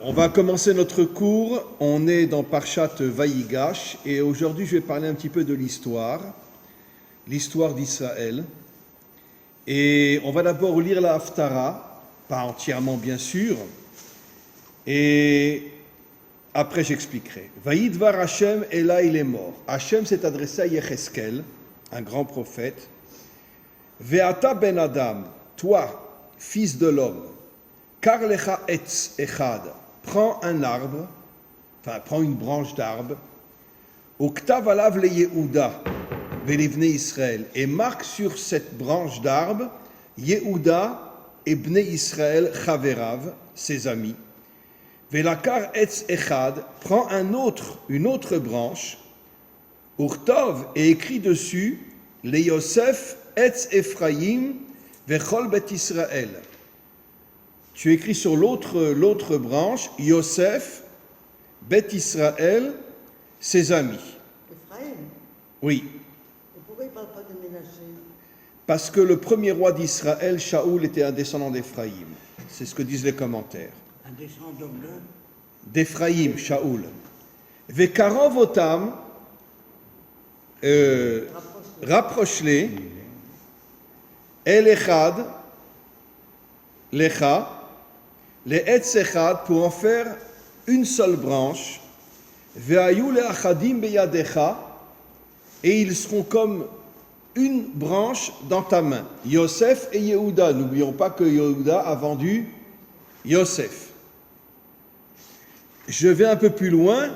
On va commencer notre cours. On est dans Parshat Vayigash et aujourd'hui je vais parler un petit peu de l'histoire d'Israël. Et on va d'abord lire la Haftara, pas entièrement bien sûr, et après j'expliquerai. Vayidvar Hashem Ela il est mort. Hashem s'est adressé à Yecheskel, un grand prophète. Ve'ata ben Adam, toi, fils de l'homme, kar lecha etz echad, prends un arbre, enfin prends une branche d'arbre, uktav alav le Yehuda, velivne Israël, et marque sur cette branche d'arbre Yehuda et Bnei Israël chaverav, ses amis. Velakar etz echad, prends une autre branche, urtov, et écrit dessus le Yosef etz Ephraim vechol bet Israël. Tu écris sur l'autre branche, Yosef, Bet Israël, ses amis. Ephraim. Oui. Et pourquoi il ne parle pas de Ménaché? Parce que le premier roi d'Israël, Shaoul, était un descendant d'Ephraïm. C'est ce que disent les commentaires. Un descendant d'Ephraïm, Shaoul. Vekarov otam, rapproche-les, El Echad, Lecha, les Etz Echad, pour en faire une seule branche, Ve'ayu le'achadim beyadecha, et ils seront comme une branche dans ta main. Yosef et Yehuda. N'oublions pas que Yehuda a vendu Yosef. Je vais un peu plus loin.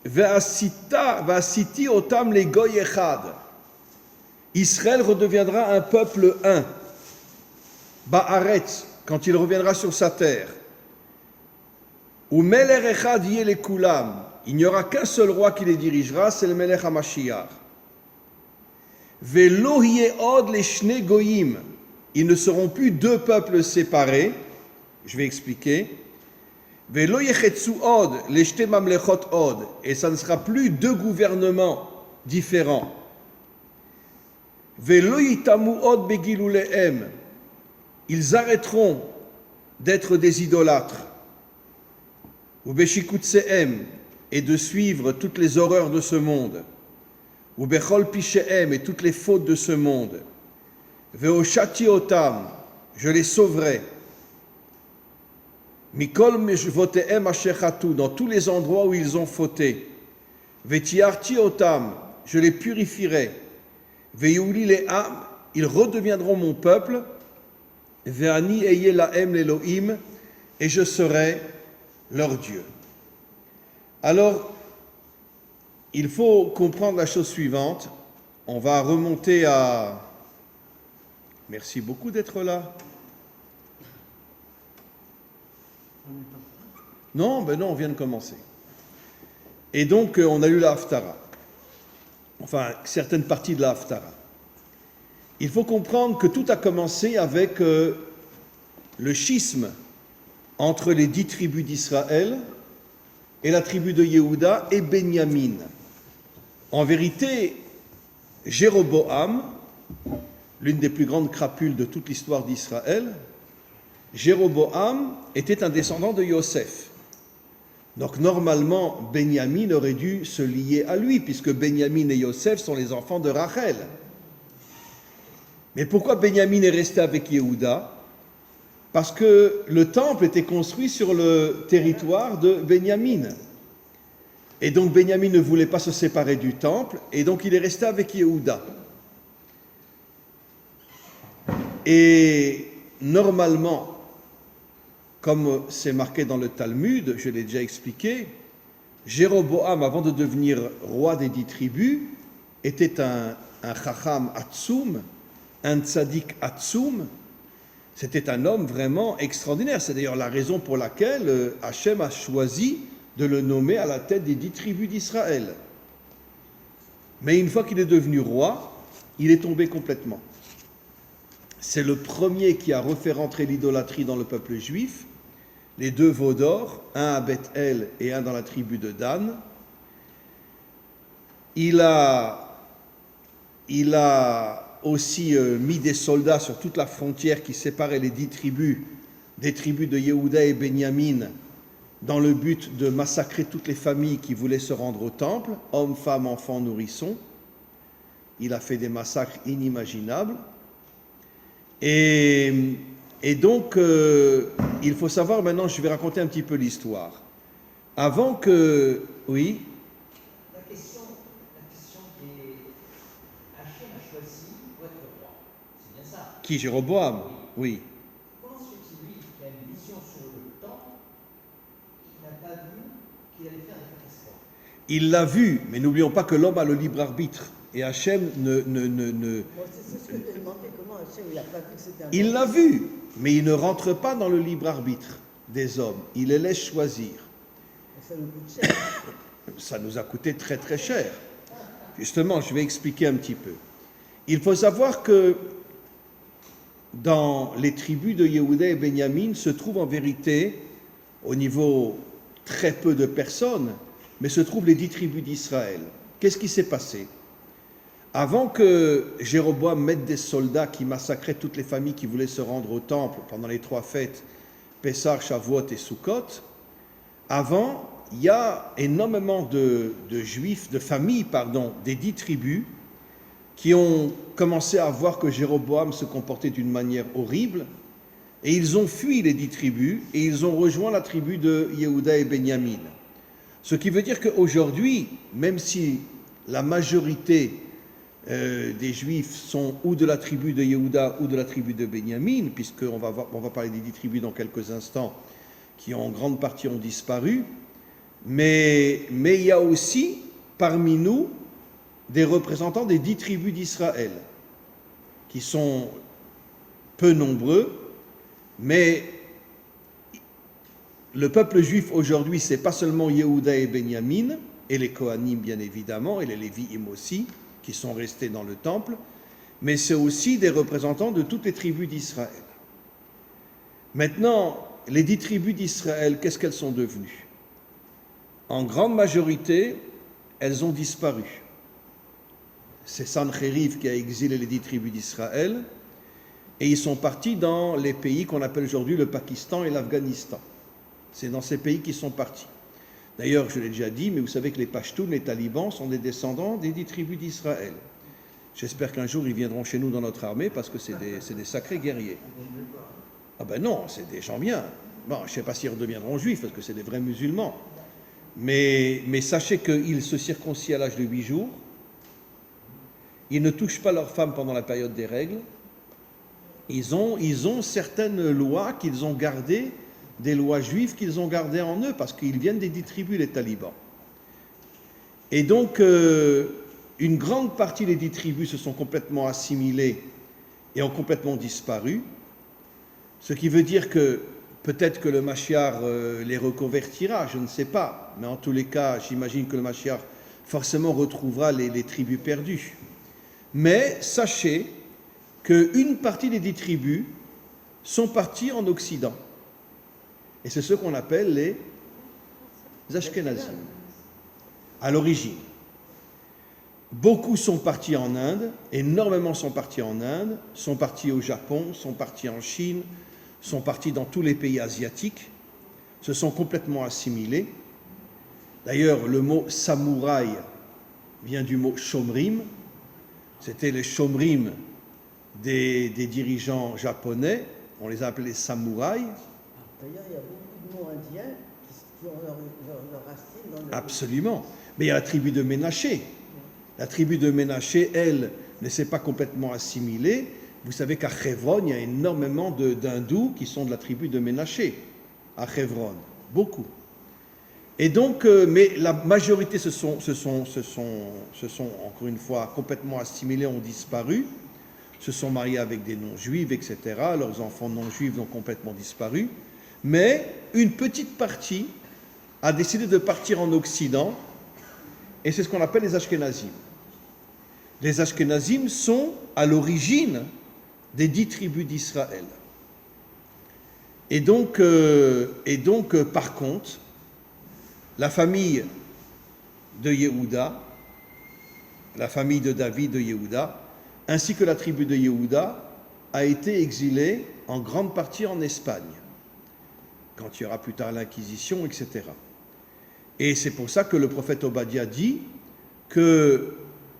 Ve'asiti otam le goy echad. Israël redeviendra un peuple un. Ba'aretz, quand il reviendra sur sa terre. Ou Melech echad yeh lekulam. Il n'y aura qu'un seul roi qui les dirigera, c'est le Melech HaMashiach. Ve'lo yeh od le shne goyim. Ils ne seront plus deux peuples séparés. Je vais expliquer. Ve'lo yechetzu od le shte mamlechot od. Et ça ne sera plus deux gouvernements différents. Ve'lo yitamu od begilulehem. Ils arrêteront d'être des idolâtres. Ou beshikutsehem, et de suivre toutes les horreurs de ce monde. Ou bechol pishehem, et toutes les fautes de ce monde. Veoshati otam, je les sauverai. Mikol meshvotehem ashechatu, dans tous les endroits où ils ont fauté. Vetiarti otam, je les purifierai. Veyouli le'am, ils redeviendront mon peuple. Ve'ani eye lahem l'Elohim, et je serai leur Dieu. Alors, il faut comprendre la chose suivante. On va remonter à... Merci beaucoup d'être là. Non, on vient de commencer. Et donc, on a lu la Haftara. Enfin, certaines parties de la Haftara. Il faut comprendre que tout a commencé avec le schisme entre les 10 tribus d'Israël et la tribu de Yehuda et Benyamin. En vérité, Jéroboam, l'une des plus grandes crapules de toute l'histoire d'Israël, Jéroboam était un descendant de Yosef. Donc normalement, Benyamin aurait dû se lier à lui, puisque Benyamin et Yosef sont les enfants de Rachel. Mais pourquoi Benyamin est resté avec Yehuda? Parce que le temple était construit sur le territoire de Benyamin. Et donc Benyamin ne voulait pas se séparer du temple, et donc il est resté avec Yehuda. Et normalement, comme c'est marqué dans le Talmud, je l'ai déjà expliqué, Jéroboam, avant de devenir roi des 10 tribus, était un chacham atsoum, un tzaddik atsoum. C'était un homme vraiment extraordinaire. C'est d'ailleurs la raison pour laquelle Hachem a choisi de le nommer à la tête des 10 tribus d'Israël. Mais une fois qu'il est devenu roi, il est tombé complètement. C'est le premier qui a refait rentrer l'idolâtrie dans le peuple juif. Les 2 veaux d'or, un à Beth-El et un dans la tribu de Dan. Il a aussi mis des soldats sur toute la frontière qui séparait les 10 tribus des tribus de Yehuda et Benyamin dans le but de massacrer toutes les familles qui voulaient se rendre au temple, hommes, femmes, enfants, nourrissons. Il a fait des massacres inimaginables. Et donc, il faut savoir maintenant, je vais raconter un petit peu l'histoire. Avant que... Oui. La question qui est Hachem a choisi pour être roi. C'est bien ça. Qui, Jéroboam? Oui. Comment se fait-il, lui, qui a une vision sur le temps, il n'a pas vu qu'il allait faire des catastrophes? Il l'a vu, mais n'oublions pas que l'homme a le libre arbitre. Et Hachem Moi, c'est ce que je t'ai demandé, comment Hachem, il n'a pas vu que c'était un... Il l'a vu, mais il ne rentre pas dans le libre arbitre des hommes. Il les laisse choisir. Ça nous coûte cher. Ça nous a coûté très très cher. Justement, je vais expliquer un petit peu. Il faut savoir que dans les tribus de Yehuda et Benyamin se trouvent en vérité, au niveau très peu de personnes, mais se trouvent les 10 tribus d'Israël. Qu'est-ce qui s'est passé? Avant que Jéroboam mette des soldats qui massacraient toutes les familles qui voulaient se rendre au temple pendant les 3 fêtes, Pessah, Shavuot et Sukkot, avant, il y a énormément de juifs, de familles, des 10 tribus, qui ont commencé à voir que Jéroboam se comportait d'une manière horrible, et ils ont fui les 10 tribus, et ils ont rejoint la tribu de Yehuda et Benyamin. Ce qui veut dire qu'aujourd'hui, même si la majorité des Juifs sont ou de la tribu de Yehuda ou de la tribu de Benyamin, puisqu'on va parler des 10 tribus dans quelques instants, qui en grande partie ont disparu, mais il y a aussi parmi nous des représentants des 10 tribus d'Israël, qui sont peu nombreux, mais le peuple juif aujourd'hui, c'est pas seulement Yehuda et Benyamin, et les Kohanim bien évidemment, et les Lévi'im aussi, qui sont restés dans le temple, mais c'est aussi des représentants de toutes les tribus d'Israël. Maintenant, les 10 tribus d'Israël, qu'est-ce qu'elles sont devenues? En grande majorité, elles ont disparu. C'est Sancheriv qui a exilé les 10 tribus d'Israël, et ils sont partis dans les pays qu'on appelle aujourd'hui le Pakistan et l'Afghanistan. C'est dans ces pays qu'ils sont partis. D'ailleurs, je l'ai déjà dit, mais vous savez que les Pashtuns, les talibans, sont des descendants des 10 tribus d'Israël. J'espère qu'un jour, ils viendront chez nous dans notre armée, parce que c'est des sacrés guerriers. Ah ben non, c'est des gens bien. Bon, je ne sais pas s'ils redeviendront juifs, parce que c'est des vrais musulmans. Mais sachez qu'ils se circoncient à l'âge de 8 jours. Ils ne touchent pas leurs femmes pendant la période des règles. Ils ont certaines lois qu'ils ont gardées, des lois juives qu'ils ont gardées en eux, parce qu'ils viennent des 10 tribus, les talibans. Et donc, une grande partie des 10 tribus se sont complètement assimilées et ont complètement disparu, ce qui veut dire que peut-être que le Mashiach les reconvertira, je ne sais pas, mais en tous les cas, j'imagine que le Mashiach forcément retrouvera les tribus perdues. Mais sachez qu'une partie des 10 tribus sont parties en Occident. Et c'est ce qu'on appelle les Ashkenazim, à l'origine. Beaucoup sont partis en Inde, énormément sont partis en Inde, sont partis au Japon, sont partis en Chine, sont partis dans tous les pays asiatiques, se sont complètement assimilés. D'ailleurs, le mot samouraï vient du mot shomrim. C'était les shomrim des dirigeants japonais, on les a appelés les samouraïs. D'ailleurs, il y a beaucoup de mots indiens qui ont leur racine dans le... Absolument. Mais il y a la tribu de Ménaché. La tribu de Ménaché, elle, ne s'est pas complètement assimilée. Vous savez qu'à Hebron, il y a énormément d'hindous qui sont de la tribu de Ménaché. À Hebron. Beaucoup. Et donc, mais la majorité se sont, encore une fois, complètement assimilés, ont disparu, se sont mariés avec des non-juifs, etc. Leurs enfants non-juifs ont complètement disparu. Mais une petite partie a décidé de partir en Occident, et c'est ce qu'on appelle les Ashkenazim. Les Ashkenazim sont à l'origine des 10 tribus d'Israël. Et donc, par contre, la famille de Yehuda, la famille de David de Yehuda, ainsi que la tribu de Yehuda, a été exilée en grande partie en Espagne. quand il y aura plus tard l'Inquisition, etc. Et c'est pour ça que le prophète Obadiah dit que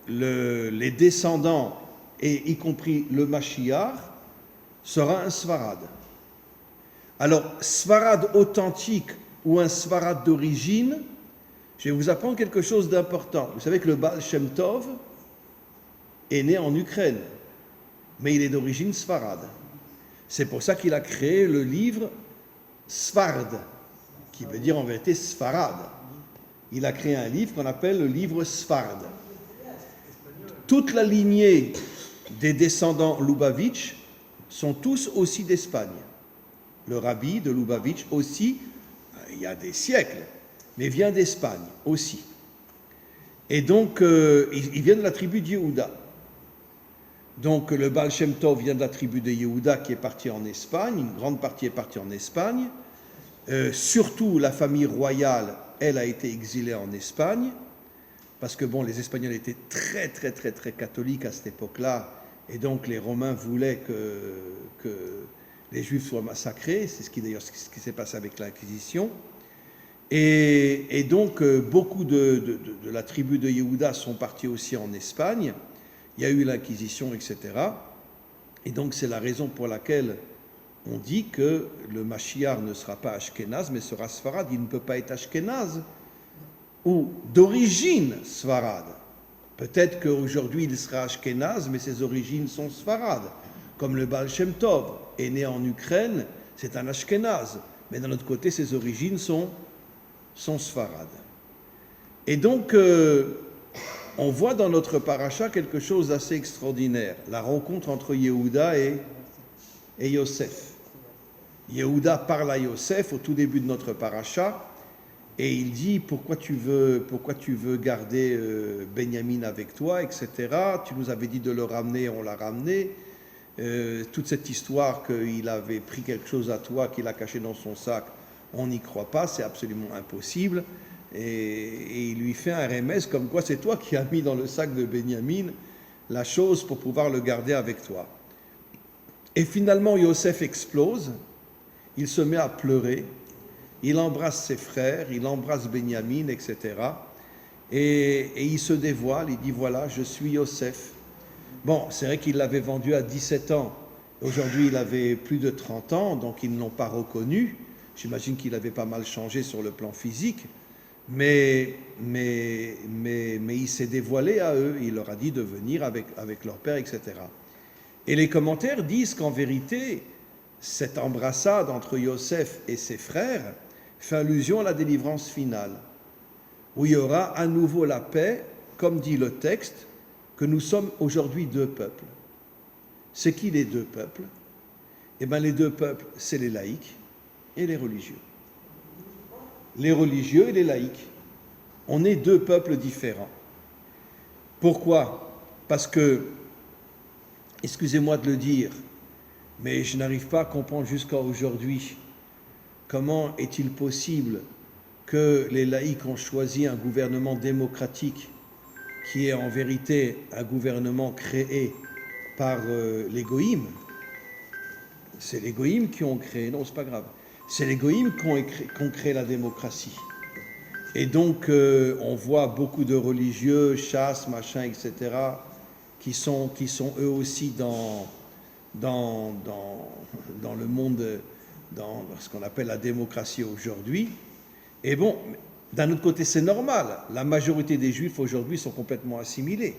les descendants, et y compris le Mashiach, sera un Sfarad. Alors, Sfarad authentique ou un Sfarad d'origine, je vais vous apprendre quelque chose d'important. Vous savez que le Baal Shem Tov est né en Ukraine, mais il est d'origine Sfarad. C'est pour ça qu'il a créé le livre Sfard, qui veut dire en vérité Sfarad. Il a créé un livre qu'on appelle le livre Sfard. Toute la lignée des descendants Lubavitch sont tous aussi d'Espagne. Le rabbi de Lubavitch aussi, il y a des siècles, mais vient d'Espagne aussi. Et donc, il vient de la tribu de Yehuda. Donc, le Baal Shem Tov vient de la tribu de Yehuda qui est partie en Espagne, une grande partie est partie en Espagne. Surtout, la famille royale, elle a été exilée en Espagne, parce que bon, les Espagnols étaient très, très, très, très catholiques à cette époque-là, et donc les Romains voulaient que les Juifs soient massacrés. C'est d'ailleurs ce qui s'est passé avec l'Inquisition. Et donc, beaucoup de la tribu de Yehuda sont partis aussi en Espagne. Il y a eu l'Inquisition, etc. Et donc, c'est la raison pour laquelle on dit que le Mashiach ne sera pas Ashkénaze, mais sera Sfarad. Il ne peut pas être Ashkénaze ou d'origine Sfarad. Peut-être qu'aujourd'hui, il sera Ashkénaze, mais ses origines sont Sfarad. Comme le Baal Shem Tov est né en Ukraine, c'est un Ashkénaze. Mais d'un autre côté, ses origines sont Sfarad. Et donc, on voit dans notre paracha quelque chose d'assez extraordinaire, la rencontre entre Yehuda et Yosef. Yehuda parle à Yosef au tout début de notre paracha, et il dit pourquoi tu veux garder Benjamin avec toi, etc. Tu nous avais dit de le ramener, on l'a ramené. Toute cette histoire qu'il avait pris quelque chose à toi, qu'il a caché dans son sac, on n'y croit pas, c'est absolument impossible. Et il lui fait un remède comme quoi c'est toi qui as mis dans le sac de Benjamin la chose pour pouvoir le garder avec toi. Et finalement, Yosef explose, il se met à pleurer, il embrasse ses frères, il embrasse Benjamin, etc. Et il se dévoile, il dit voilà, je suis Yosef. Bon, c'est vrai qu'il l'avait vendu à 17 ans, aujourd'hui il avait plus de 30 ans, donc ils ne l'ont pas reconnu. J'imagine qu'il avait pas mal changé sur le plan physique, mais il s'est dévoilé à eux, il leur a dit de venir avec leur père, etc. Et les commentaires disent qu'en vérité, cette embrassade entre Yosef et ses frères fait allusion à la délivrance finale, où il y aura à nouveau la paix, comme dit le texte, que nous sommes aujourd'hui deux peuples. C'est qui les deux peuples? Eh bien, les deux peuples, c'est les laïcs et les religieux. Les religieux et les laïcs. On est deux peuples différents. Pourquoi? Parce que, excusez-moi de le dire, mais je n'arrive pas à comprendre jusqu'à aujourd'hui comment est-il possible que les laïcs ont choisi un gouvernement démocratique qui est en vérité un gouvernement créé par les goïms. C'est les goïms qui ont créé, non, c'est pas grave, c'est les goïms qui ont créé la démocratie. Et donc, on voit beaucoup de religieux, chasse, machin, etc., qui sont eux aussi dans le monde, dans ce qu'on appelle la démocratie aujourd'hui. Et bon, d'un autre côté, c'est normal. La majorité des Juifs aujourd'hui sont complètement assimilés.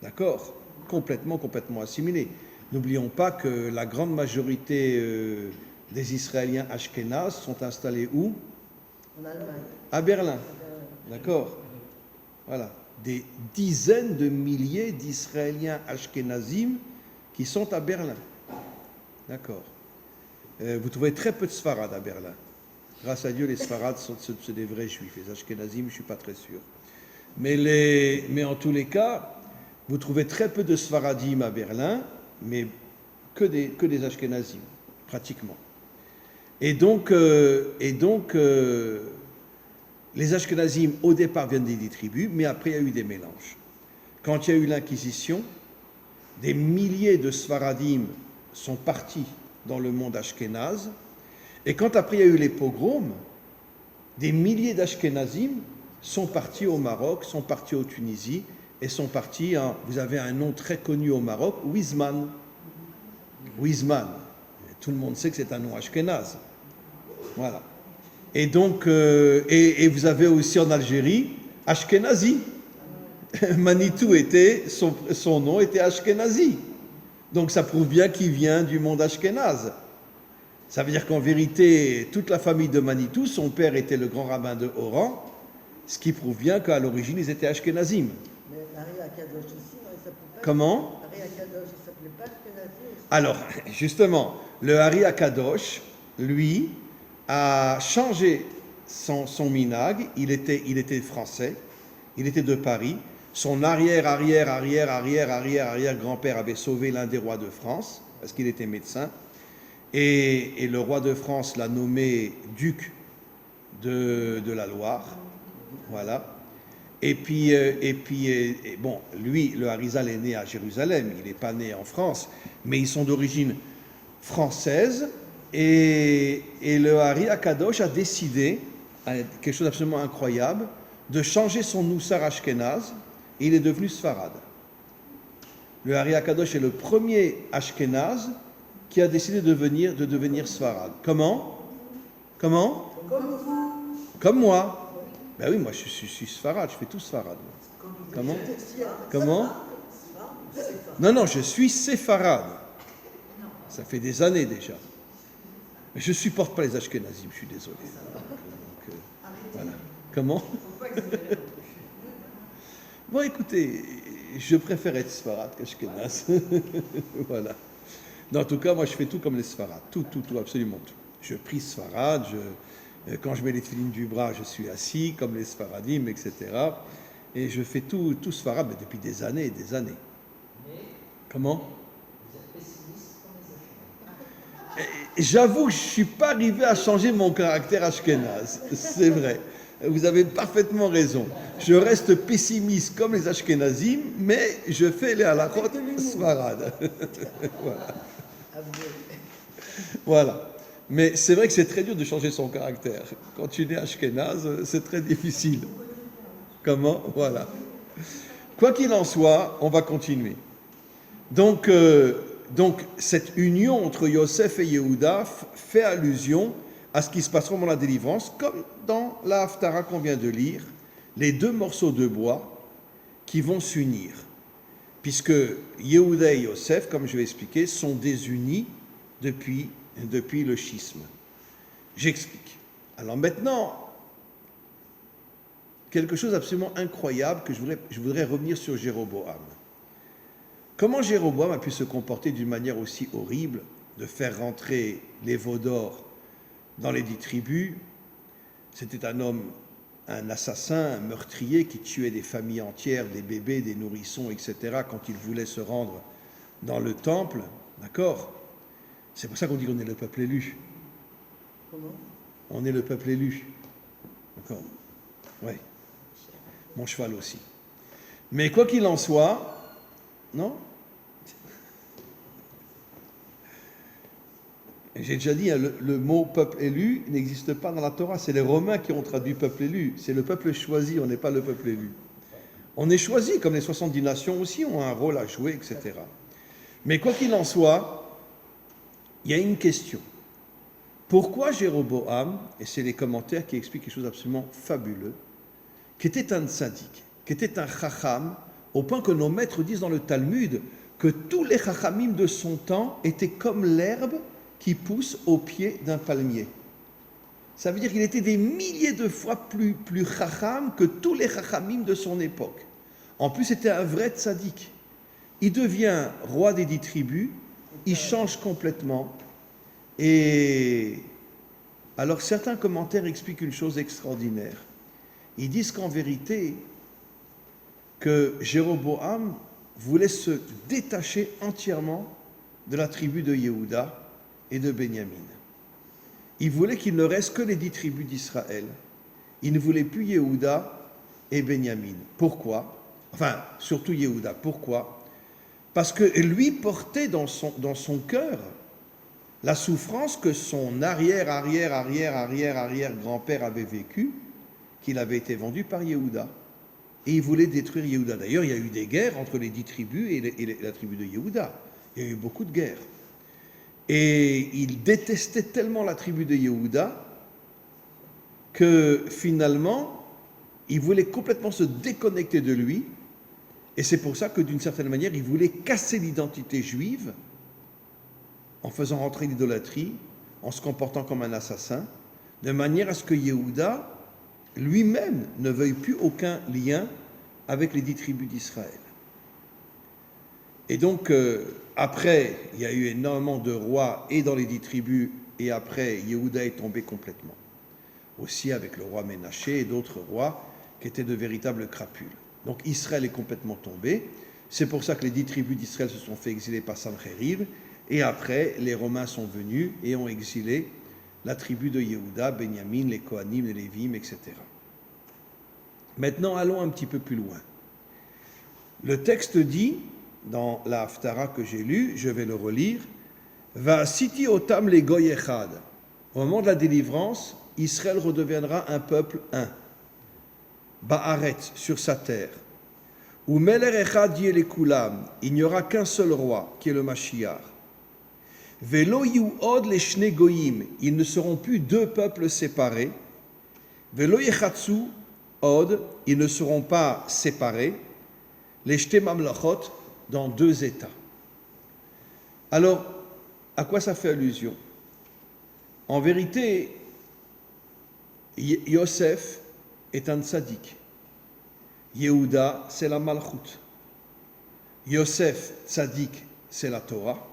D'accord? Complètement assimilés. N'oublions pas que la grande majorité des Israéliens ashkénazes sont installés où? En Allemagne. À Berlin. D'accord? Voilà. Des dizaines de milliers d'Israéliens ashkénazim qui sont à Berlin. D'accord. Vous trouvez très peu de Sfarad à Berlin. Grâce à Dieu, les Sfarad sont des vrais Juifs. Les ashkénazim, je ne suis pas très sûr. Mais en tous les cas, vous trouvez très peu de Sfaradim à Berlin, mais que des ashkénazim, pratiquement. Et donc les ashkénazim, au départ, viennent des 10 tribus, mais après, il y a eu des mélanges. Quand il y a eu l'Inquisition, des milliers de Sfaradim sont partis dans le monde ashkénaze, Et quand après il y a eu les pogroms, des milliers d'Ashkénazim sont partis au Maroc, sont partis en Tunisie et sont partis, vous avez un nom très connu au Maroc, Wizman. Wizman. Tout le monde sait que c'est un nom ashkénaze. Voilà. Et donc, et vous avez aussi en Algérie, Ashkenazi. Manitou était, son nom était Ashkenazi. Donc ça prouve bien qu'il vient du monde ashkénaze. Ça veut dire qu'en vérité, toute la famille de Manitou, son père était le grand rabbin de Oran, ce qui prouve bien qu'à l'origine, ils étaient ashkénazim. Mais Ari Akadosh aussi, non, il s'appelait pas. Comment? Ari Akadosh, il s'appelait pas Ashkenazi aussi. Alors, justement, le Hari Akadosh, lui, a changé son minag. Il était français, il était de Paris. Son arrière-grand-père avait sauvé l'un des rois de France, parce qu'il était médecin. Et le roi de France l'a nommé duc de la Loire. Voilà. Et puis, bon, lui, le Harizal est né à Jérusalem, il n'est pas né en France, mais ils sont d'origine française. Et le Hari Akadosh a décidé, quelque chose d'absolument incroyable, de changer son Noussar Ashkenaz, et il est devenu Sfarad. Le Hari Akadosh est le premier Ashkenaz qui a décidé de devenir Sfarad. Comment? Comme vous. Comme moi. Ben oui, moi je suis Sfarad, je fais tout Sfarad. Comment? Comment? Non, je suis séfarade. Ça fait des années déjà. Mais je ne supporte pas les Ashkenazim, je suis désolé. Donc, voilà. Comment? Bon, écoutez, je préfère être Sfarad qu'Ashkenaz. Voilà. En tout cas, moi, je fais tout comme les Sfarad. Tout, absolument tout. Je prie Sfarad, quand je mets les tefilines du bras, je suis assis, comme les Sfaradim, etc. Et je fais tout Sfarad, mais depuis des années et des années. Comment? J'avoue que je ne suis pas arrivé à changer mon caractère ashkénaze, c'est vrai. Vous avez parfaitement raison. Je reste pessimiste comme les ashkénazim, mais je fais les halachot sfarad. Voilà. Voilà. Mais c'est vrai que c'est très dur de changer son caractère. Quand tu es ashkénaze, c'est très difficile. Comment? Voilà. Quoi qu'il en soit, on va continuer. Donc, cette union entre Yosef et Yehuda fait allusion à ce qui se passera dans la délivrance, comme dans la Haftara qu'on vient de lire, les deux morceaux de bois qui vont s'unir, puisque Yehuda et Yosef, comme je vais expliquer, sont désunis depuis le schisme. J'explique. Alors maintenant, quelque chose d'absolument incroyable que je voudrais revenir sur Jéroboam. Comment Jéroboam a pu se comporter d'une manière aussi horrible, de faire rentrer les veaux d'or dans les 10 tribus? C'était un homme, un assassin, un meurtrier qui tuait des familles entières, des bébés, des nourrissons, etc. quand il voulait se rendre dans le temple. D'accord? C'est pour ça qu'on dit qu'on est le peuple élu. Comment? On est le peuple élu. D'accord? Oui. Mon cheval aussi. Mais quoi qu'il en soit, non? J'ai déjà dit, le mot peuple élu n'existe pas dans la Torah. C'est les Romains qui ont traduit peuple élu. C'est le peuple choisi, on n'est pas le peuple élu. On est choisi, comme les 70 nations aussi ont un rôle à jouer, etc. Mais quoi qu'il en soit, il y a une question. Pourquoi Jéroboam, et c'est les commentaires qui expliquent quelque chose d'absolument fabuleux, qui était un tzaddik, qui était un chacham, au point que nos maîtres disent dans le Talmud que tous les chachamim de son temps étaient comme l'herbe qui pousse au pied d'un palmier. Ça veut dire qu'il était des milliers de fois plus chacham que tous les chachamim de son époque. En plus, c'était un vrai tzaddik. Il devient roi des 10 tribus, il change complètement. Et alors certains commentaires expliquent une chose extraordinaire. Ils disent qu'en vérité, que Jéroboam voulait se détacher entièrement de la tribu de Yehuda et de Benyamin. Il voulait qu'il ne reste que les 10 tribus d'Israël. Il ne voulait plus Yehuda et Benyamin. Pourquoi? Enfin, surtout Yehuda. Pourquoi? Parce que lui portait dans son cœur la souffrance que son arrière-grand-père avait vécue, qu'il avait été vendu par Yehuda. Et il voulait détruire Yehuda. D'ailleurs, il y a eu des guerres entre les 10 tribus et la tribu de Yehuda. Il y a eu beaucoup de guerres. Et il détestait tellement la tribu de Yehuda que finalement, il voulait complètement se déconnecter de lui. Et c'est pour ça que d'une certaine manière, il voulait casser l'identité juive en faisant rentrer l'idolâtrie, en se comportant comme un assassin, de manière à ce que Yehuda lui-même ne veuille plus aucun lien avec les 10 tribus d'Israël. Et donc, après, il y a eu énormément de rois et dans les 10 tribus, et après, Yehuda est tombé complètement. Aussi avec le roi Ménaché et d'autres rois qui étaient de véritables crapules. Donc Israël est complètement tombé. C'est pour ça que les 10 tribus d'Israël se sont fait exiler par Sanchériv. Et après, les Romains sont venus et ont exilé la tribu de Yehuda, Benyamin, les Kohanim, les Lévim, etc. Maintenant, allons un petit peu plus loin. Le texte dit, dans la Haftara que j'ai lue, je vais le relire, Va siti otam le goy echad. Au moment de la délivrance, Israël redeviendra un peuple un. Ba'aret, sur sa terre. Ou meler echad yele kulam. Il n'y aura qu'un seul roi, qui est le Mashiach. Velo yu'od le shne goyim. Ils ne seront plus deux peuples séparés. Velo yechatsu od. Ils ne seront pas séparés. Les shte mamlachot, dans deux États. Alors, à quoi ça fait allusion? En vérité, Yosef est un tzaddik. Yehuda, c'est la malchut. Yosef, tzaddik, c'est la Torah.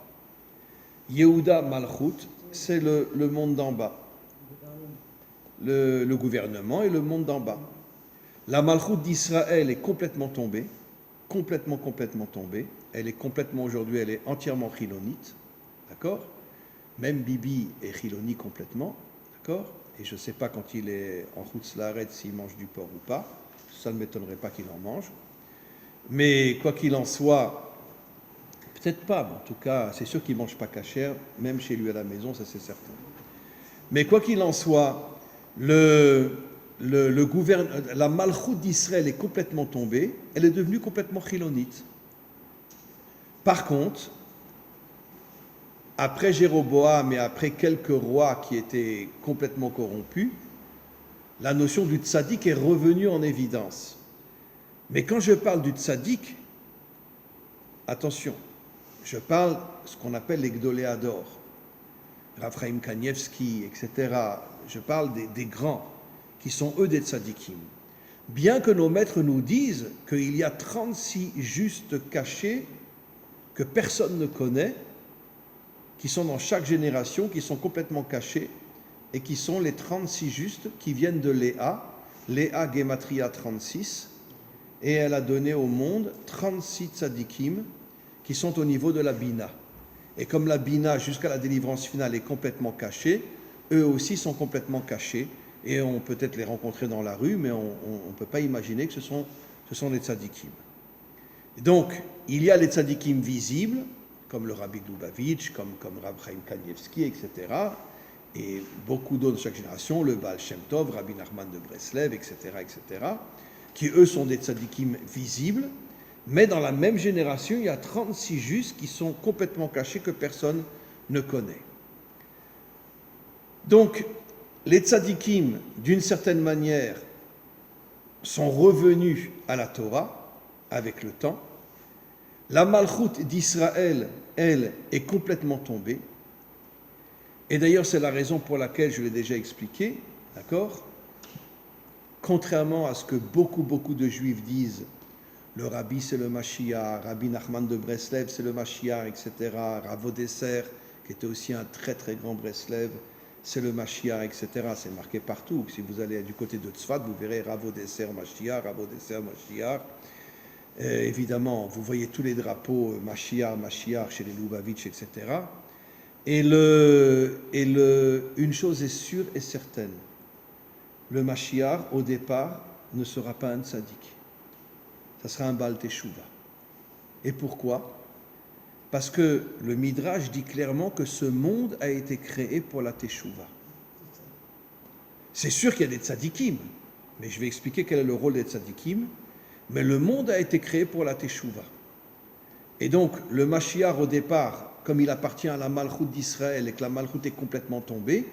Yehuda, malchut, c'est le monde d'en bas. Le gouvernement et le monde d'en bas. La malchut d'Israël est complètement tombée. Complètement tombée. Elle est complètement aujourd'hui, elle est entièrement chilonite. D'accord? Même Bibi est chiloni complètement. D'accord? Et je ne sais pas quand il est en Chutz Laaretz s'il mange du porc ou pas. Ça ne m'étonnerait pas qu'il en mange. Mais quoi qu'il en soit, peut-être pas, mais en tout cas, c'est sûr qu'il ne mange pas cachère, même chez lui à la maison, ça c'est certain. Mais quoi qu'il en soit, la malchoute d'Israël est complètement tombée, elle est devenue complètement chilonite. Par contre, après Jéroboam et après quelques rois qui étaient complètement corrompus, la notion du tzaddik est revenue en évidence. Mais quand je parle du tzaddik, attention, je parle de ce qu'on appelle les Gdoléador, Raphaïm Kanievski, etc. Je parle des grands, qui sont eux des tzaddikim. Bien que nos maîtres nous disent qu'il y a 36 justes cachés que personne ne connaît, qui sont dans chaque génération, qui sont complètement cachés, et qui sont les 36 justes qui viennent de Léa, Léa Gematria 36, et elle a donné au monde 36 tzadikim qui sont au niveau de la Bina. Et comme la Bina, jusqu'à la délivrance finale, est complètement cachée, eux aussi sont complètement cachés, et on peut peut-être les rencontrer dans la rue, mais on ne peut pas imaginer que ce sont les tzadikim. Donc, il y a les tzadikim visibles, comme le Rabbi Lubavitch, comme Rabbi Chaim Kanievski, etc., et beaucoup d'autres de chaque génération, le Baal Shem Tov, Rabbi Nachman de Breslev, etc., qui eux sont des tzadikim visibles, mais dans la même génération, il y a 36 justes qui sont complètement cachés que personne ne connaît. Donc, les tzadikim, d'une certaine manière, sont revenus à la Torah avec le temps. La malchoute d'Israël, elle, est complètement tombée. Et d'ailleurs, c'est la raison pour laquelle je l'ai déjà expliqué, d'accord? Contrairement à ce que beaucoup de juifs disent, le rabbi c'est le Mashiach, Rabbi Nachman de Breslev c'est le Mashiach, etc. Rav Odesser, qui était aussi un très grand Breslev, c'est le Mashiach, etc. C'est marqué partout. Si vous allez du côté de Tzfat, vous verrez Rav Odesser Mashiach, Rav Odesser Mashiach. Évidemment, vous voyez tous les drapeaux Mashiach chez les Lubavitch, etc. Et une chose est sûre et certaine, le Mashiach, au départ, ne sera pas un tzaddik. Ça sera un Baal Teshuva. Et pourquoi? Parce que le Midrash dit clairement que ce monde a été créé pour la Teshuvah. C'est sûr qu'il y a des tzadikim, mais je vais expliquer quel est le rôle des tzadikim. Mais le monde a été créé pour la Teshuvah. Et donc, le Mashiach, au départ, comme il appartient à la Malchut d'Israël et que la Malchut est complètement tombée,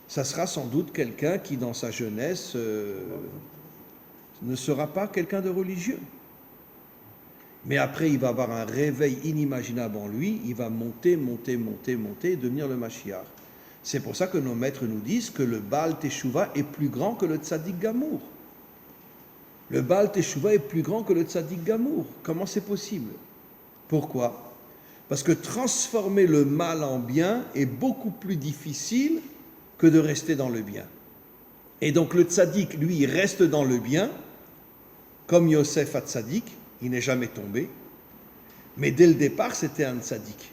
ça sera sans doute quelqu'un qui, dans sa jeunesse, ne sera pas quelqu'un de religieux. Mais après, il va avoir un réveil inimaginable en lui, il va monter et devenir le Mashiach. C'est pour ça que nos maîtres nous disent que le Baal Teshuvah est plus grand que le Tzadik Gamour. Le Baal Teshuvah est plus grand que le Tzadik Gamour. Comment c'est possible? Pourquoi? Parce que transformer le mal en bien est beaucoup plus difficile que de rester dans le bien. Et donc le Tzadik, lui, il reste dans le bien, comme Yosef à Tzadik, il n'est jamais tombé, mais dès le départ, c'était un Tzadik.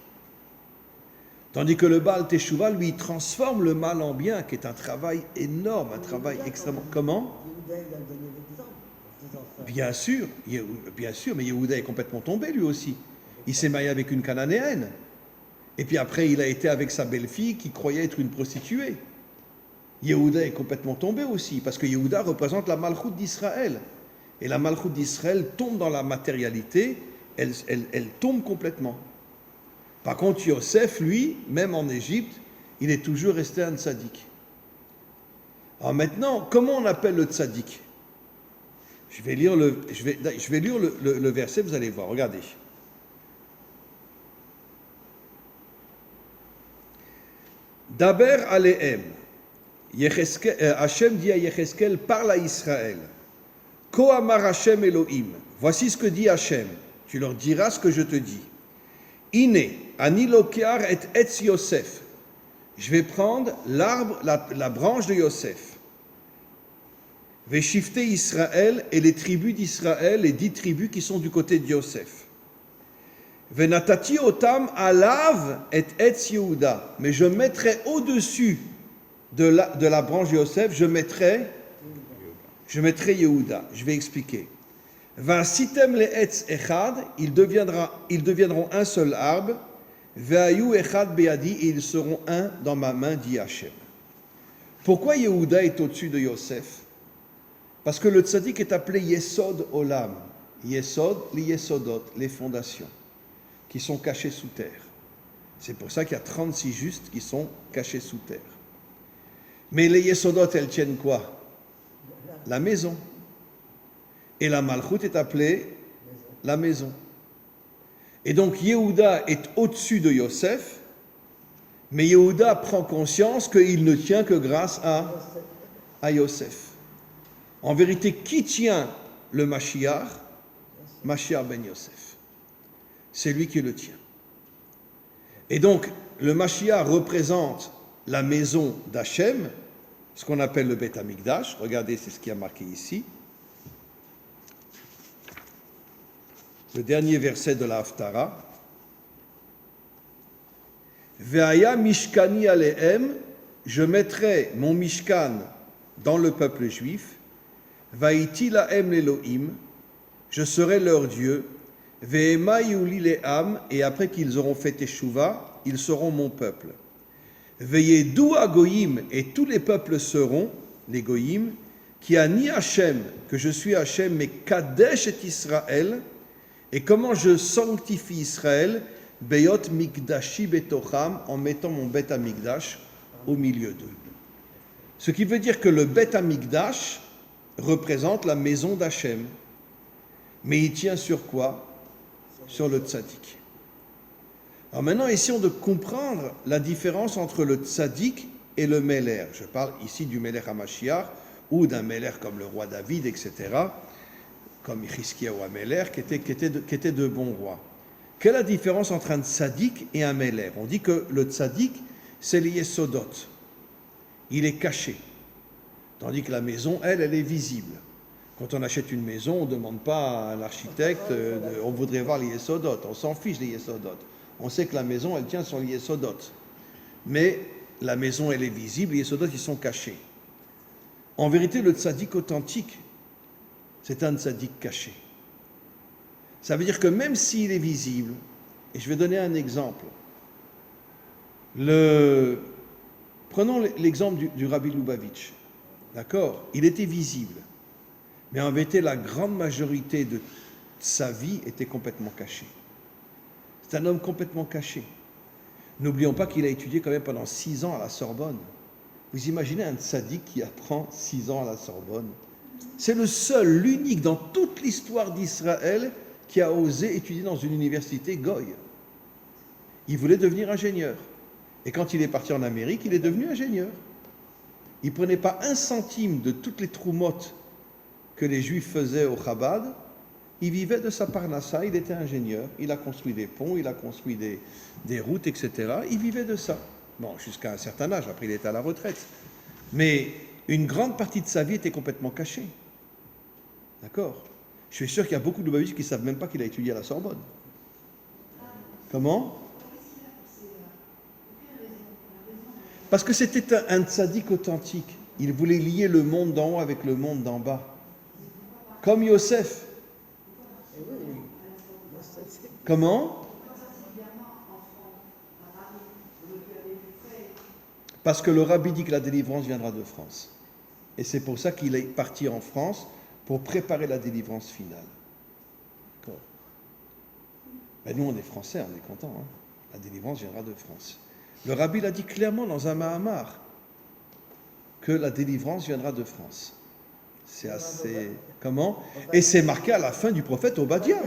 Tandis que le Baal Teshuvah, lui, transforme le mal en bien, qui est un travail énorme, un travail extrêmement... Comment? Yehuda, il a donné l'exemple en faisant ça. Bien sûr, mais Yehuda est complètement tombé lui aussi. Il s'est marié avec une Cananéenne. Et puis après, il a été avec sa belle-fille qui croyait être une prostituée. Yehuda est complètement tombé aussi, parce que Yehuda représente la Malchut d'Israël. Et la Malchut d'Israël tombe dans la matérialité, elle tombe complètement. Par contre, Yosef, lui, même en Égypte, il est toujours resté un tzaddik. Alors maintenant, comment on appelle le tzaddik? Je vais lire le verset, vous allez voir, regardez. Daber alehem. Hachem dit à Yecheskel, parle à Israël. Ko amar Hachem Elohim. Voici ce que dit Hachem. Tu leur diras ce que je te dis. Ine, ani lokear et etz Yosef. Je vais prendre l'arbre, la branche de Yosef. Veshifte Israël et les tribus d'Israël, les 10 tribus qui sont du côté de Yosef. Venatati otam alav et etz Yehuda. Mais je mettrai au-dessus de la branche de Yosef, je mettrai Yehuda. Je vais expliquer. Vasitem le etz echad, ils deviendront un seul arbre. Ve'ayu echad beadi, et ils seront un dans ma main, dit Hachem. Pourquoi Yehuda est au-dessus de Yosef? Parce que le tzaddik est appelé Yesod Olam. Yesod, les Yesodot, les fondations, qui sont cachées sous terre. C'est pour ça qu'il y a 36 justes qui sont cachés sous terre. Mais les Yesodot, elles tiennent quoi? La maison. Et la Malchut est appelée la maison. Et donc Yehuda est au-dessus de Yosef, mais Yehuda prend conscience qu'il ne tient que grâce à Yosef. En vérité, qui tient le Mashiach? Mashiach ben Yosef. C'est lui qui le tient. Et donc, le Mashiach représente la maison d'Hachem, ce qu'on appelle le Beth Amikdash. Regardez, c'est ce qui a marqué ici. Le dernier verset de la Haftara. Ve'aya mishkani alehem, je mettrai mon mishkan dans le peuple juif. Va'iti lahem l'Elohim, je serai leur Dieu. Ve'ema yuli le'am, et après qu'ils auront fait Teshuvah, ils seront mon peuple. Ve'yedu agoyim, et tous les peuples seront, les goyim, qui a ni Hachem, que je suis Hachem, mais Kadesh et Israël. Et comment je sanctifie Israël? Beyot mikdashi betocham, en mettant mon Bet Amikdash au milieu d'eux. Ce qui veut dire que le Bet Amikdash représente la maison d'Hachem. Mais il tient sur quoi? Sur le tzaddik. Alors maintenant, essayons de comprendre la différence entre le tzaddik et le Meler. Je parle ici du Meler HaMashiach ou d'un Meler comme le roi David, etc., comme Chizkiyahu HaMeler, qui étaient de bons rois. Quelle est la différence entre un tzaddik et un Meler? On dit que le tzaddik, c'est les Yesodot. Il est caché. Tandis que la maison, elle est visible. Quand on achète une maison, on ne demande pas à l'architecte, on voudrait voir les Yesodot. On s'en fiche des Yesodot. On sait que la maison, elle tient sur les Yesodot. Mais la maison, elle est visible, les Yesodot, ils sont cachés. En vérité, le tzaddik authentique, c'est un tzaddik caché. Ça veut dire que même s'il est visible, Et je vais donner un exemple. Prenons l'exemple du Rabbi Lubavitch. D'accord? Il était visible. Mais en vérité, la grande majorité de sa vie était complètement cachée. C'est un homme complètement caché. N'oublions pas qu'il a étudié quand même pendant 6 ans à la Sorbonne. Vous imaginez un tzaddik qui apprend 6 ans à la Sorbonne? C'est le seul, l'unique dans toute l'histoire d'Israël qui a osé étudier dans une université goy. Il voulait devenir ingénieur. Et quand il est parti en Amérique, il est devenu ingénieur. Il ne prenait pas un centime de toutes les troumottes que les Juifs faisaient au Chabad. Il vivait de sa parnassa, il était ingénieur. Il a construit des ponts, il a construit des routes, etc. Il vivait de ça. Bon, jusqu'à un certain âge, après il était à la retraite. Mais une grande partie de sa vie était complètement cachée. D'accord? Je suis sûr qu'il y a beaucoup de Lubavitch qui ne savent même pas qu'il a étudié à la Sorbonne. Comment? Parce que c'était un tzaddik authentique. Il voulait lier le monde d'en haut avec le monde d'en bas. Comme Yosef. Comment? Parce que le rabbi dit que la délivrance viendra de France. Et c'est pour ça qu'il est parti en France pour préparer la délivrance finale. D'accord. Ben nous, on est Français, on est contents. Hein. La délivrance viendra de France. Le rabbi l'a dit clairement dans un Mahamar que la délivrance viendra de France. C'est assez... Comment? Et c'est marqué à la fin du prophète Obadiah,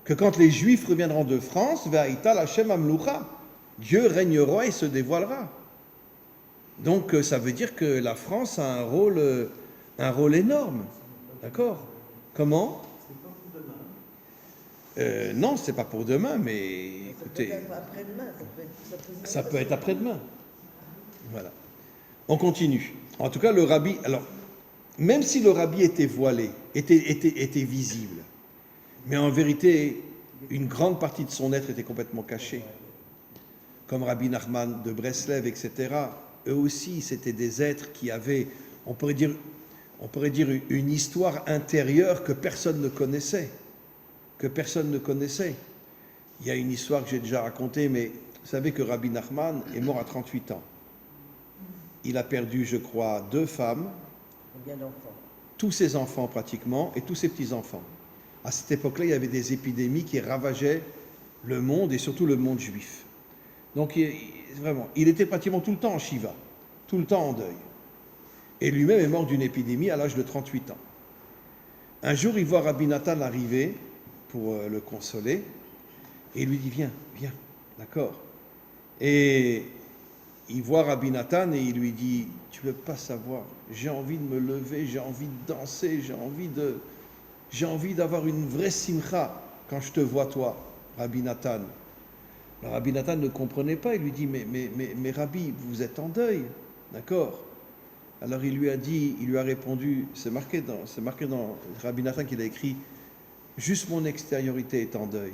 que quand les Juifs reviendront de France, Ve'aïta l'Hashem Amloucha, Dieu régnera et se dévoilera. Donc ça veut dire que la France a un rôle énorme. D'accord? Comment? Non, c'est pas pour demain, mais écoutez, ça peut être après-demain. Voilà. On continue. En tout cas, le rabbi, alors, même si le rabbi était voilé, était visible, mais en vérité, une grande partie de son être était complètement cachée. Comme Rabbi Nachman de Breslev, etc. Eux aussi, c'était des êtres qui avaient, on pourrait dire une histoire intérieure que personne ne connaissait. Il y a une histoire que j'ai déjà racontée, mais vous savez que Rabbi Nachman est mort à 38 ans. Il a perdu, je crois, 2 femmes, tous ses enfants pratiquement, et tous ses petits-enfants. À cette époque-là, il y avait des épidémies qui ravageaient le monde, et surtout le monde juif. Donc, il était pratiquement tout le temps en Shiva, tout le temps en deuil. Et lui-même est mort d'une épidémie à l'âge de 38 ans. Un jour, il voit Rabbi Nathan arriver pour le consoler, et il lui dit, viens, d'accord. Et il voit Rabbi Nathan et il lui dit, tu ne peux pas savoir, j'ai envie de me lever, j'ai envie de danser, j'ai envie d'avoir une vraie simcha quand je te vois toi, Rabbi Nathan. Alors Rabbi Nathan ne comprenait pas, il lui dit, mais Rabbi, vous êtes en deuil, d'accord. Alors il lui a répondu, c'est marqué dans Rabbi Nathan qu'il a écrit, juste mon extériorité est en deuil,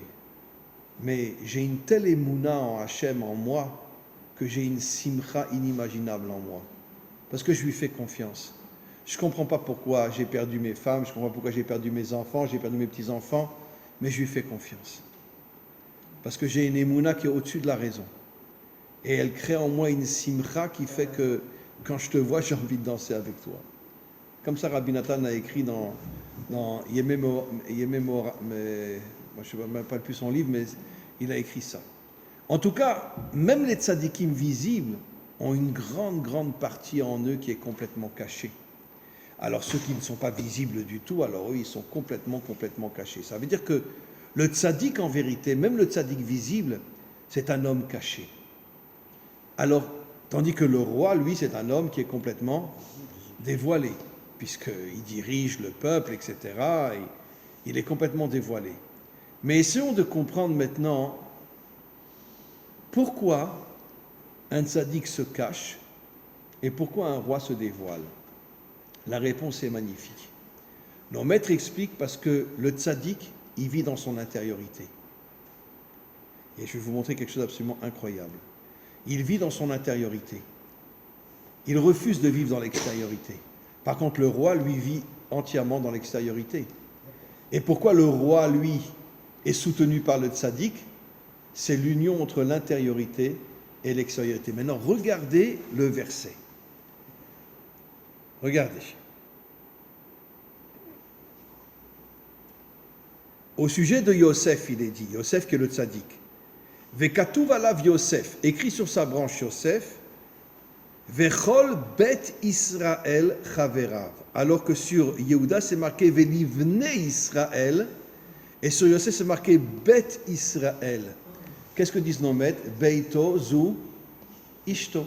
mais j'ai une telle émouna en Hachem, en moi, que j'ai une simcha inimaginable en moi, parce que je lui fais confiance. Je ne comprends pas pourquoi j'ai perdu mes femmes, je ne comprends pas pourquoi j'ai perdu mes enfants, j'ai perdu mes petits-enfants, mais je lui fais confiance. Parce que j'ai une émouna qui est au-dessus de la raison. Et elle crée en moi une simcha qui fait que quand je te vois, j'ai envie de danser avec toi. Comme ça, Rabbi Nathan a écrit dans Yememora, moi je ne sais même pas plus son livre, mais il a écrit ça. En tout cas, même les tzadikim visibles ont une grande partie en eux qui est complètement cachée. Alors ceux qui ne sont pas visibles du tout, alors eux, ils sont complètement cachés. Ça veut dire que le tzadik, en vérité, même le tzadik visible, c'est un homme caché. Alors, tandis que le roi, lui, c'est un homme qui est complètement dévoilé, puisqu'il dirige le peuple, etc. Et il est complètement dévoilé. Mais essayons de comprendre maintenant pourquoi un tzaddik se cache et pourquoi un roi se dévoile. La réponse est magnifique. Nos maîtres expliquent parce que le tzaddik, il vit dans son intériorité. Et je vais vous montrer quelque chose d'absolument incroyable. Il vit dans son intériorité. Il refuse de vivre dans l'extériorité. Par contre, le roi, lui, vit entièrement dans l'extériorité. Et pourquoi le roi, lui, est soutenu par le tzaddik? c'est l'union entre l'intériorité et l'extériorité. Maintenant, regardez le verset. Regardez. Au sujet de Yosef, il est dit, Yosef qui est le tzaddik. Vekatuv alav Yosef, écrit sur sa branche Yosef, Vechol bet Israël chaverav. Alors que sur Yehuda c'est marqué Velivne Israël, et sur Yosef c'est marqué Bet Israël. Qu'est-ce que disent nos maîtres? Beito zu ishto.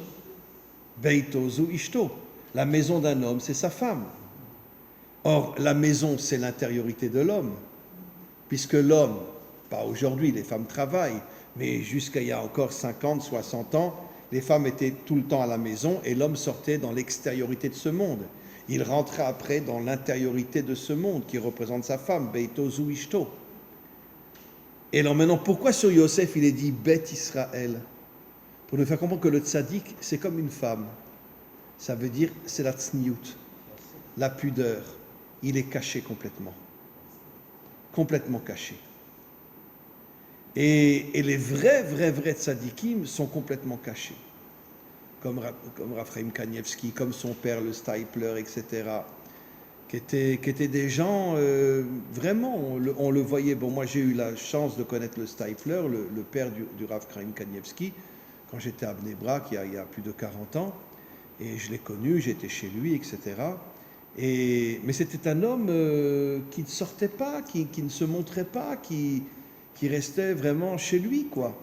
Beito zu ishto. La maison d'un homme, c'est sa femme. Or, la maison, c'est l'intériorité de l'homme. Puisque l'homme, pas aujourd'hui, les femmes travaillent, mais jusqu'à il y a encore 50, 60 ans, les femmes étaient tout le temps à la maison et l'homme sortait dans l'extériorité de ce monde. Il rentrait après dans l'intériorité de ce monde qui représente sa femme, Beito zu ishto. Et alors maintenant, pourquoi sur Yosef il est dit Bet Israël? Pour nous faire comprendre que le tzaddik, c'est comme une femme. Ça veut dire, c'est la tsniout, la pudeur. Il est caché complètement. Complètement caché. Et les vrais tzaddikim sont complètement cachés. Comme Raphaël Kanievski, comme son père, le Stipler, etc. Qui étaient des gens, vraiment, on le voyait. Bon, moi j'ai eu la chance de connaître le Stipler, le père du Rav Chaim Kanievski, quand j'étais à Bnei Brak il y a plus de 40 ans. Et je l'ai connu, j'étais chez lui, etc. Mais c'était un homme qui ne sortait pas, qui ne se montrait pas, qui restait vraiment chez lui, quoi.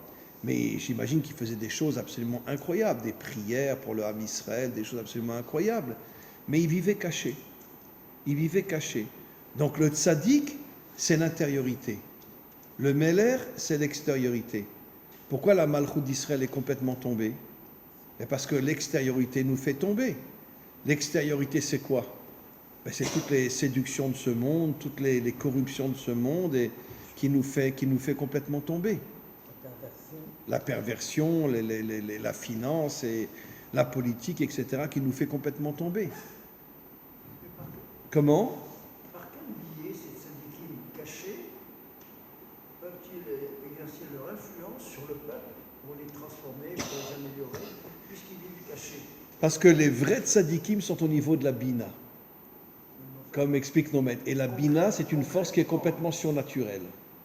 Mais j'imagine qu'il faisait des choses absolument incroyables, des prières pour le Ham Israël, des choses absolument incroyables. Mais il vivait caché. Il vivait caché. Donc le tzaddik, c'est l'intériorité. Le meler, c'est l'extériorité. Pourquoi la malchoute d'Israël est complètement tombée? Parce que l'extériorité nous fait tomber. L'extériorité, c'est quoi? C'est toutes les séductions de ce monde, toutes les corruptions de ce monde et qui nous fait complètement tomber. La perversion, la finance et la politique, etc., qui nous fait complètement tomber. Comment? Par quel biais ces tzadikim cachés peuvent-ils exercer leur influence sur le peuple pour les transformer, pour les améliorer, puisqu'ils vivent cachés? Parce que les vrais tzadikim sont au niveau de la bina, comme expliquent nos maîtres. Et la bina, c'est une force qui est complètement surnaturelle.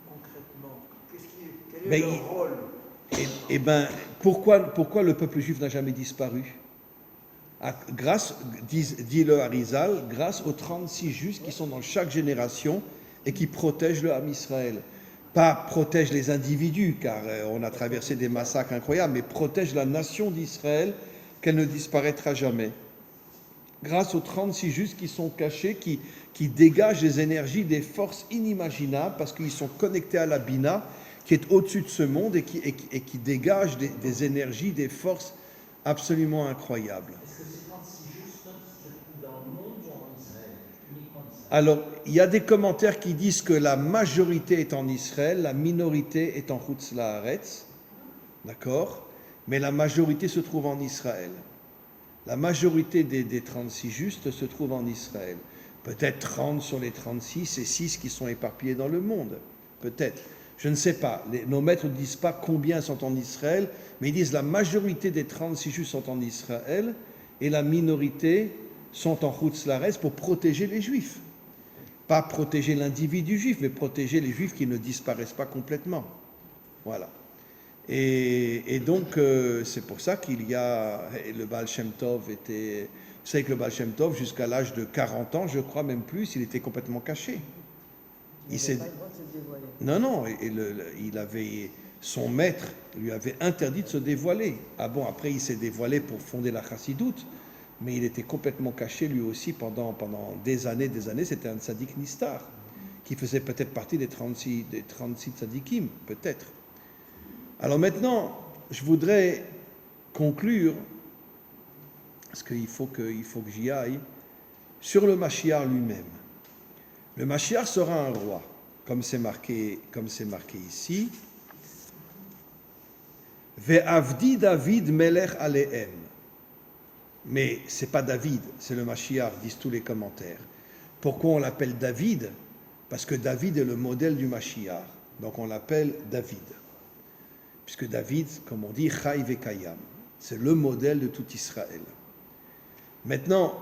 Concrètement, quel est leur rôle? Eh bien, pourquoi le peuple juif n'a jamais disparu? Grâce, dit le Harizal, grâce aux 36 justes qui sont dans chaque génération et qui protègent le Ham Israël. Pas protègent les individus, car on a traversé des massacres incroyables, mais protègent la nation d'Israël, qu'elle ne disparaîtra jamais. Grâce aux 36 justes qui sont cachés, qui dégagent des énergies, des forces inimaginables, parce qu'ils sont connectés à la Bina, qui est au-dessus de ce monde et qui dégagent des énergies, des forces absolument incroyables. Est-ce que ces 36 justes se trouvent dans le monde ou en Israël? Uniquement en Israël. Alors, il y a des commentaires qui disent que la majorité est en Israël, la minorité est en Chutz La'aretz, d'accord? Mais la majorité se trouve en Israël. La majorité des 36 justes se trouve en Israël. Peut-être 30 sur les 36 et 6 qui sont éparpillés dans le monde. Peut-être. Je ne sais pas. Nos maîtres ne disent pas combien sont en Israël, mais ils disent la majorité des 36 justes sont en Israël et la minorité sont en Chutz La'aretz pour protéger les Juifs. Pas protéger l'individu juif, mais protéger les Juifs qui ne disparaissent pas complètement. Voilà. Et donc, c'est pour ça qu'il y a... Le Baal Shem Tov était... Vous savez que le Baal Shem Tov, jusqu'à l'âge de 40 ans, je crois même plus, il était complètement caché. Il n'avait pas le droit de se dévoiler. Non, il avait... Son maître lui avait interdit de se dévoiler. Ah bon, après, il s'est dévoilé pour fonder la Chassidoute, mais il était complètement caché lui aussi pendant des années. C'était un tzaddik nistar, qui faisait peut-être partie des 36 tzaddikim, peut-être. Alors maintenant, je voudrais conclure, parce qu'il faut que j'y aille, sur le Mashiach lui-même. Le Mashiach sera un roi, comme c'est marqué ici. Ve'avdi David melech alehem. Mais c'est pas David, c'est le Mashiach, disent tous les commentaires. Pourquoi on l'appelle David? Parce que David est le modèle du Mashiach, donc on l'appelle David. puisque David, comme on dit, Chai Vekayam, c'est le modèle de tout Israël. Maintenant,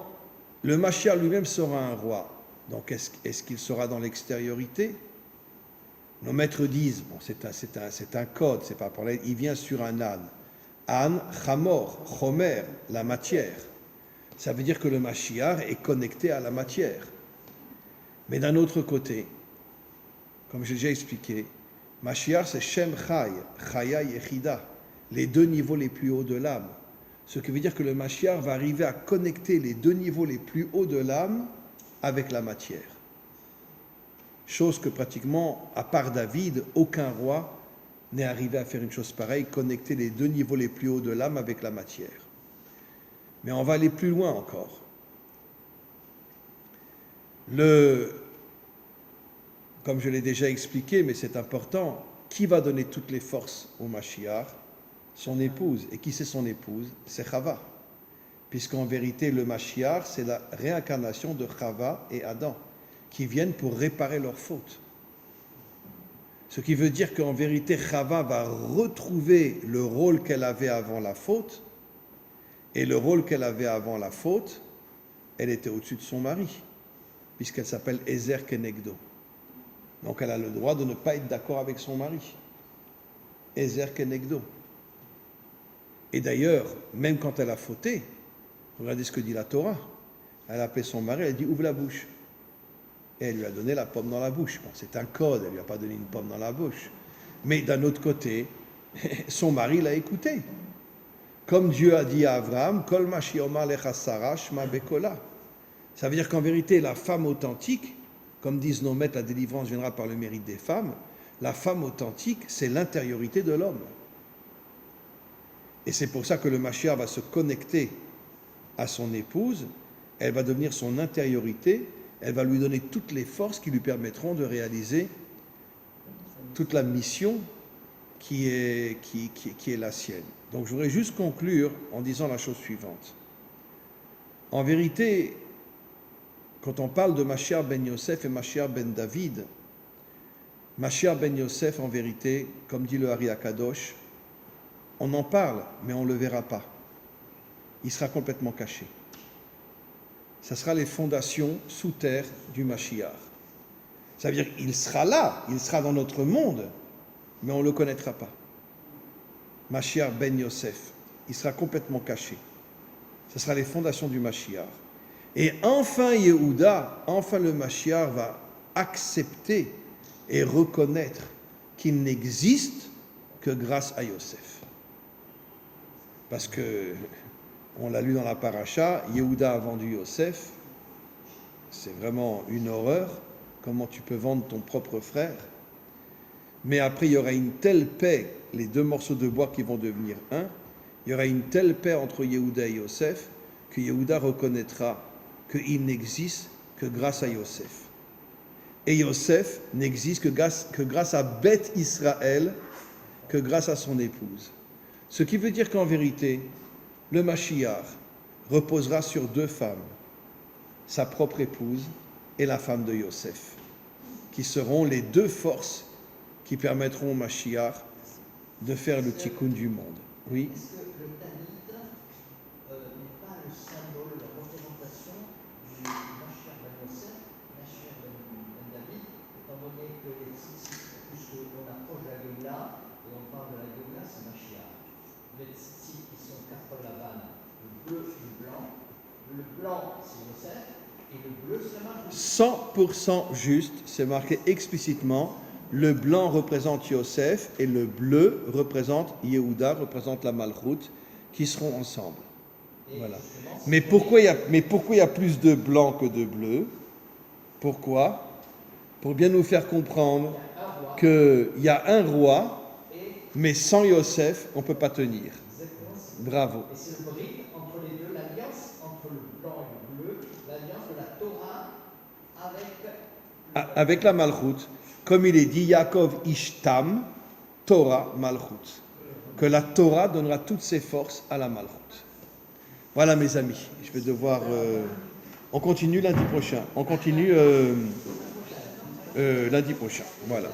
le Mashiach lui-même sera un roi. Donc, est-ce qu'il sera dans l'extériorité? Nos maîtres disent, bon, c'est un code, c'est pas pour l'aide, il vient sur un âne. Âne, Chamor, Chomer, la matière. Ça veut dire que le Mashiach est connecté à la matière. Mais d'un autre côté, comme j'ai déjà expliqué, Mashiach c'est Shem Chai, Chaya Yechida, les deux niveaux les plus hauts de l'âme. Ce qui veut dire que le Mashiach va arriver à connecter les deux niveaux les plus hauts de l'âme avec la matière. Chose que pratiquement, à part David, aucun roi n'est arrivé à faire une chose pareille, connecter les deux niveaux les plus hauts de l'âme avec la matière. Mais on va aller plus loin encore. Comme je l'ai déjà expliqué, mais c'est important, qui va donner toutes les forces au Mashiach? Son épouse. Et qui c'est son épouse? C'est Chava. Puisqu'en vérité, le Mashiach, c'est la réincarnation de Chava et Adam, qui viennent pour réparer leurs fautes. Ce qui veut dire qu'en vérité, Chava va retrouver le rôle qu'elle avait avant la faute, et le rôle qu'elle avait avant la faute, elle était au-dessus de son mari, puisqu'elle s'appelle Ezer Kenegdo. Donc elle a le droit de ne pas être d'accord avec son mari. Ezer Kenegdo. Et d'ailleurs, même quand elle a fauté, regardez ce que dit la Torah. Elle a appelé son mari, elle dit ouvre la bouche. Et elle lui a donné la pomme dans la bouche. Bon, c'est un code, elle ne lui a pas donné une pomme dans la bouche. Mais d'un autre côté, son mari l'a écouté. Comme Dieu a dit à Abraham, Kol ma shiomar lecha Sarah shma bekola. Ça veut dire qu'en vérité, la femme authentique, comme disent nos maîtres, la délivrance viendra par le mérite des femmes, la femme authentique, c'est l'intériorité de l'homme. Et c'est pour ça que le Mashiach va se connecter à son épouse, elle va devenir son intériorité, elle va lui donner toutes les forces qui lui permettront de réaliser toute la mission qui est la sienne. Donc je voudrais juste conclure en disant la chose suivante. En vérité, quand on parle de Mashiach ben Yosef et Mashiach ben David, Mashiach ben Yosef, en vérité, comme dit le Hari Akadosh, on en parle, mais on ne le verra pas. Il sera complètement caché. Ça sera les fondations sous terre du Mashiach. Ça veut dire qu'il sera là, il sera dans notre monde, mais on ne le connaîtra pas. Mashiach ben Yosef, il sera complètement caché. Ce sera les fondations du Mashiach. Et enfin Yehuda, enfin le Mashiach va accepter et reconnaître qu'il n'existe que grâce à Yosef. Parce que, on l'a lu dans la paracha, Yehuda a vendu Yosef, c'est vraiment une horreur, comment tu peux vendre ton propre frère. Mais après, il y aura une telle paix, les deux morceaux de bois qui vont devenir un, il y aura une telle paix entre Yehuda et Yosef, que Yehuda reconnaîtra qu'il n'existe que grâce à Yosef. Et Yosef n'existe que grâce à Beth Israël, que grâce à son épouse. Ce qui veut dire qu'en vérité, le Mashiach reposera sur deux femmes, sa propre épouse et la femme de Yosef, qui seront les deux forces qui permettront au Mashiach de faire le tikkun du monde. Oui. Est-ce que le Tanit n'est pas le symbole, la représentation du Mashiach ben Yosef, Mashiach ben David, étant donné que les tzitzit, puisqu'on approche de la Géoula, et on parle de la Géoula, c'est Mashiach. Les tzitzit qui sont Kafol Lavan, le bleu et le blanc c'est Yosef, et le bleu c'est la Malchut. 100% juste, c'est marqué explicitement. Le blanc représente Yosef et le bleu représente Yehuda, représente la Malchut, qui seront ensemble. Voilà. Mais pourquoi il y a plus de blanc que de bleu? Pourquoi? Pour bien nous faire comprendre qu'il y a un roi, mais sans Yosef, on ne peut pas tenir. Bravo. Et c'est le bride entre les deux, l'alliance entre le blanc et le bleu, l'alliance de la Torah avec la Malchut. Comme il est dit, Yaakov Ishtam, Torah Malchut. Que la Torah donnera toutes ses forces à la Malchut. Voilà mes amis, je vais devoir... on continue lundi prochain. On continue lundi prochain. Voilà.